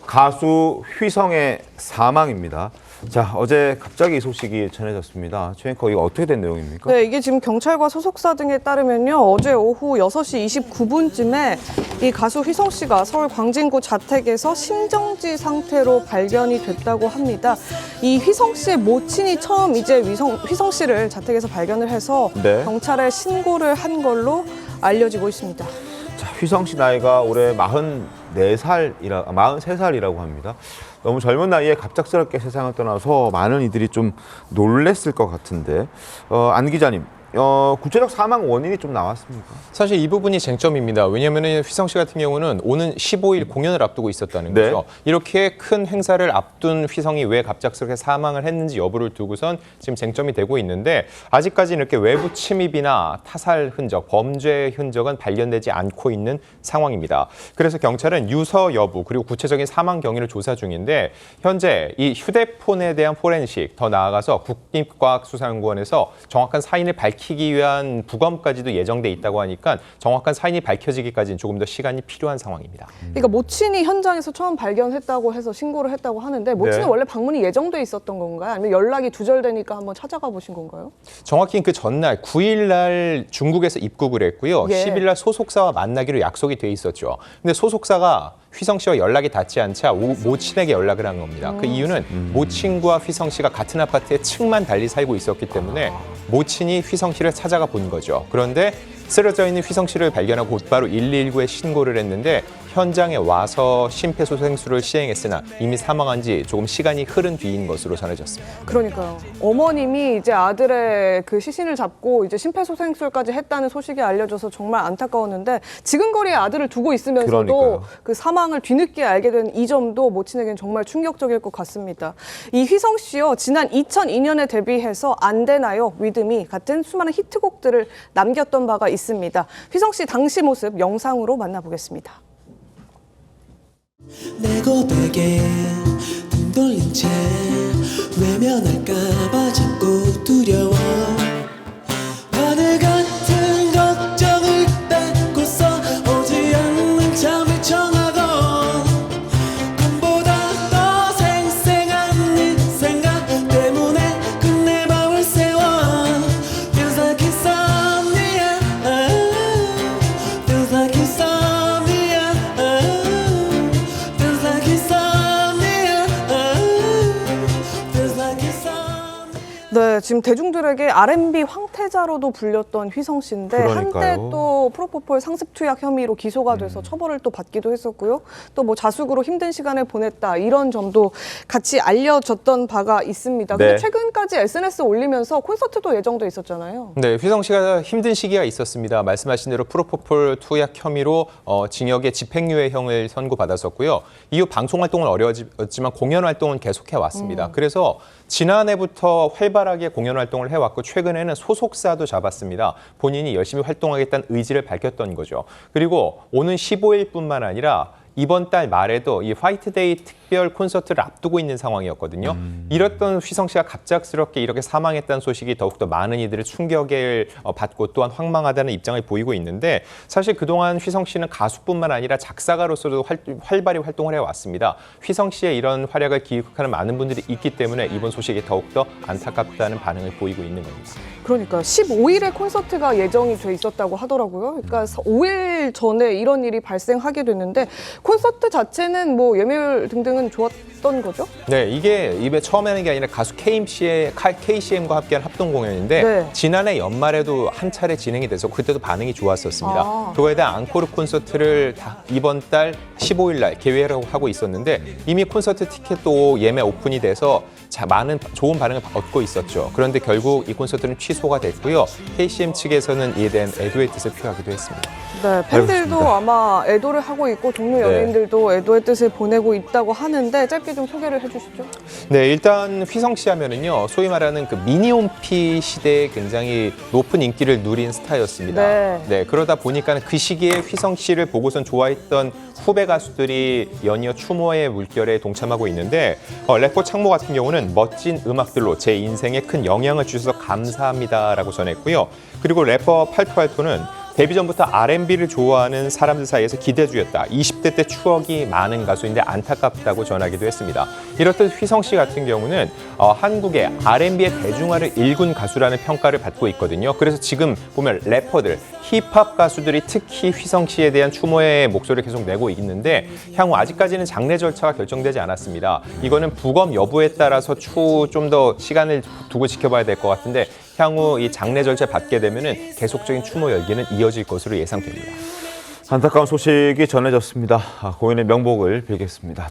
가수 휘성의 사망입니다. 자, 어제 갑자기 이 소식이 전해졌습니다. 최 앵커, 이거 어떻게 된 내용입니까? 네, 이게 지금 경찰과 소속사 등에 따르면요. 어제 오후 6시 29분쯤에 이 가수 휘성 씨가 서울 광진구 자택에서 심정지 상태로 발견이 됐다고 합니다. 이 휘성 씨의 모친이 처음 이제 휘성 씨를 자택에서 발견을 해서 네. 경찰에 신고를 한 걸로 알려지고 있습니다. 자, 휘성 씨 나이가 올해 43살이라고 합니다. 너무 젊은 나이에 갑작스럽게 세상을 떠나서 많은 이들이 좀 놀랬을 것 같은데, 안 기자님, 구체적 사망 원인이 좀 나왔습니까? 사실 이 부분이 쟁점입니다. 왜냐하면 휘성 씨 같은 경우는 오는 15일 공연을 앞두고 있었다는 거죠. 네. 이렇게 큰 행사를 앞둔 휘성이 왜 갑작스럽게 사망을 했는지 여부를 두고선 지금 쟁점이 되고 있는데, 아직까지는 이렇게 외부 침입이나 타살 흔적, 범죄 흔적은 발견되지 않고 있는 상황입니다. 그래서 경찰은 유서 여부 그리고 구체적인 사망 경위를 조사 중인데, 현재 이 휴대폰에 대한 포렌식, 더 나아가서 국립과학수사연구원에서 정확한 사인을 밝히기 위한 부검까지도 예정돼 있다고 하니까 정확한 사인이 밝혀지기까지는 조금 더 시간이 필요한 상황입니다. 그러니까 모친이 현장에서 처음 발견했다고 해서 신고를 했다고 하는데 모친은 네. 원래 방문이 예정돼 있었던 건가요? 아니면 연락이 두절되니까 한번 찾아가 보신 건가요? 정확히 그 전날 9일 날 중국에서 입국을 했고요. 예. 10일 날 소속사와 만나기로 약속이 돼 있었죠. 근데 소속사가 휘성 씨와 연락이 닿지 않자 모친에게 연락을 한 겁니다. 그 이유는 모친과 휘성 씨가 같은 아파트에 층만 달리 살고 있었기 때문에 모친이 휘성 씨를 찾아가 본 거죠. 그런데 쓰러져 있는 휘성 씨를 발견하고 곧바로 119에 신고를 했는데, 현장에 와서 심폐소생술을 시행했으나 이미 사망한 지 조금 시간이 흐른 뒤인 것으로 전해졌습니다. 그러니까요. 어머님이 이제 아들의 그 시신을 잡고 이제 심폐소생술까지 했다는 소식이 알려져서 정말 안타까웠는데, 지근거리에 아들을 두고 있으면서도 그러니까요. 그 사망을 뒤늦게 알게 된 이 점도 모친에게는 정말 충격적일 것 같습니다. 이 휘성 씨요, 지난 2002년에 데뷔해서 안 되나요, 위드미 같은 수많은 히트곡들을 남겼던 바가 있습니다. 휘성 씨 당시 모습 영상으로 만나보겠습니다. 내 고백에 등 돌린 채 외면할까봐 자꾸 두려워. 하늘 같은 걱정을 뺏고서 오지 않는 잠을 청하고, 꿈보다 더 생생한 네 생각 때문에 끝내 밤을 새워. Feels like insomnia, feels like insomnia, feels like insomnia, feels like insomnia. 네, 지금 대중들에게 R&B 황태자로도 불렸던 휘성 씨인데, 그러니까요. 한때 또 프로포폴 상습 투약 혐의로 기소가 돼서 처벌을 또 받기도 했었고요. 또 뭐 자숙으로 힘든 시간을 보냈다, 이런 점도 같이 알려졌던 바가 있습니다. 근데 네. 최근까지 SNS 올리면서 콘서트도 예정돼 있었잖아요. 네, 휘성 씨가 힘든 시기가 있었습니다. 말씀하신 대로 프로포폴 투약 혐의로 징역의 집행유예형을 선고받았었고요. 이후 방송 활동은 어려웠지만 공연 활동은 계속해 왔습니다. 그래서 지난해부터 활발하게 공연 활동을 해왔고, 최근에는 소속사도 잡았습니다. 본인이 열심히 활동하겠다는 의지를 밝혔던 거죠. 그리고 오는 15일뿐만 아니라 이번 달 말에도 이 화이트데이 특별 콘서트를 앞두고 있는 상황이었거든요. 이랬던 휘성 씨가 갑작스럽게 이렇게 사망했다는 소식이 더욱더 많은 이들의 충격을 받고 또한 황망하다는 입장을 보이고 있는데, 사실 그동안 휘성 씨는 가수뿐만 아니라 작사가로서도 활발히 활동을 해왔습니다. 휘성 씨의 이런 활약을 기억하는 많은 분들이 있기 때문에 이번 소식이 더욱더 안타깝다는 반응을 보이고 있는 겁니다. 그러니까 15일에 콘서트가 예정이 돼 있었다고 하더라고요. 그러니까 5일 전에 이런 일이 발생하게 됐는데, 콘서트 자체는 뭐 예매율 등등은 좋았던 거죠? 네, 이게 이번에 처음 하는 게 아니라 가수 KCM과 함께한 합동 공연인데, 네. 지난해 연말에도 한 차례 진행이 돼서 그때도 반응이 좋았었습니다. 아. 그거에 대한 앙코르 콘서트를 이번 달 15일 날 계획을 하고 있었는데, 이미 콘서트 티켓도 예매 오픈이 돼서 많은 좋은 반응을 얻고 있었죠. 그런데 결국 이 콘서트는 취소가 됐고요. KCM 측에서는 이에 대한 애도의 뜻을 표하기도 했습니다. 네, 팬들도 알겠습니다. 아마 애도를 하고 있고 동료 연예인들도 애도의 뜻을 보내고 있다고 하는데, 짧게 좀 소개를 해주시죠. 네, 일단 휘성 씨 하면은요, 소위 말하는 그 미니홈피 시대에 굉장히 높은 인기를 누린 스타였습니다. 네. 그러다 보니까 그 시기에 휘성 씨를 보고선 좋아했던 후배 가수들이 연이어 추모의 물결에 동참하고 있는데, 래퍼 창모 같은 경우는 멋진 음악들로 제 인생에 큰 영향을 주셔서 감사합니다라고 전했고요. 그리고 래퍼 팔토알토는 데뷔 전부터 R&B를 좋아하는 사람들 사이에서 기대주였다. 20대 때 추억이 많은 가수인데 안타깝다고 전하기도 했습니다. 이렇듯 휘성 씨 같은 경우는 한국의 R&B의 대중화를 일군 가수라는 평가를 받고 있거든요. 그래서 지금 보면 래퍼들, 힙합 가수들이 특히 휘성 씨에 대한 추모의 목소리를 계속 내고 있는데 향후 아직까지는 장례 절차가 결정되지 않았습니다. 이거는 부검 여부에 따라서 좀 더 시간을 두고 지켜봐야 될 것 같은데 향후 이 장례 절차 받게 되면은 계속적인 추모 열기는 이어질 것으로 예상됩니다. 안타까운 소식이 전해졌습니다. 고인의 명복을 빌겠습니다.